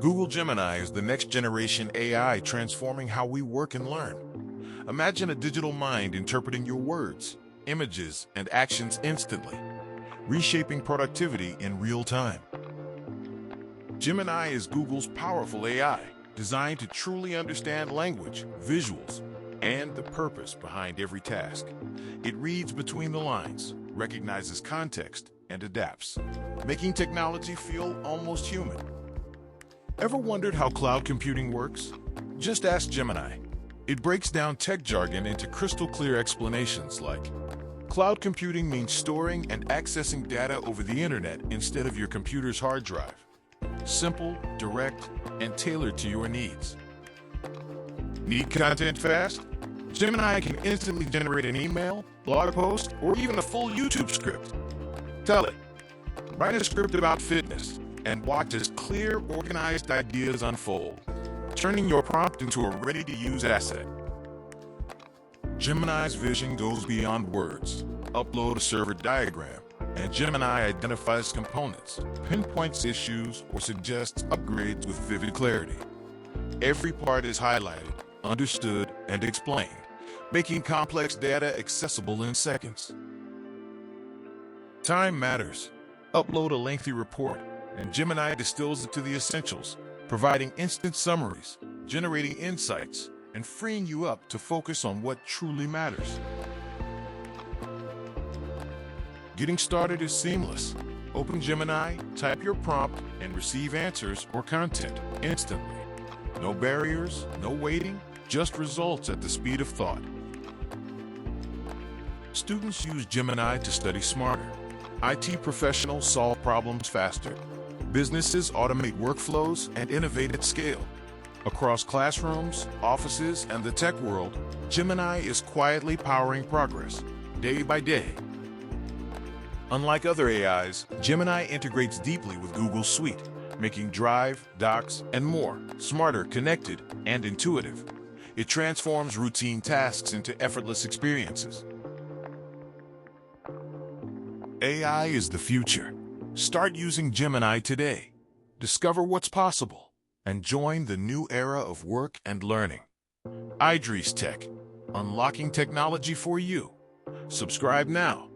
Google Gemini is the next generation AI transforming how we work and learn. Imagine a digital mind interpreting your words, images, and actions instantly, reshaping productivity in real time. Gemini is Google's powerful AI, designed to truly understand language, visuals, and the purpose behind every task. It reads between the lines, recognizes context, and adapts, making technology feel almost human. Ever wondered how cloud computing works? Just ask Gemini. It breaks down tech jargon into crystal clear explanations like, cloud computing means storing and accessing data over the internet instead of your computer's hard drive. Simple, direct, and tailored to your needs. Need content fast? Gemini can instantly generate an email, blog post, or even a full YouTube script. Tell it, write a script about fitness, and watch as clear, organized ideas unfold, turning your prompt into a ready-to-use asset. Gemini's vision goes beyond words. Upload a server diagram, and Gemini identifies components, pinpoints issues, or suggests upgrades with vivid clarity. Every part is highlighted, understood, and explained, making complex data accessible in seconds. Time matters. Upload a lengthy report, and Gemini distills it to the essentials, providing instant summaries, generating insights, and freeing you up to focus on what truly matters. Getting started is seamless. Open Gemini, type your prompt, and receive answers or content instantly. No barriers, no waiting, just results at the speed of thought. Students use Gemini to study smarter. IT professionals solve problems faster. Businesses automate workflows and innovate at scale. Across classrooms, offices, and the tech world, Gemini is quietly powering progress, day by day. Unlike other AIs, Gemini integrates deeply with Google's suite, making Drive, Docs, and more smarter, connected, and intuitive. It transforms routine tasks into effortless experiences. AI is the future. Start using Gemini today. Discover what's possible and join the new era of work and learning. Idrees Tech, unlocking technology for you. Subscribe now.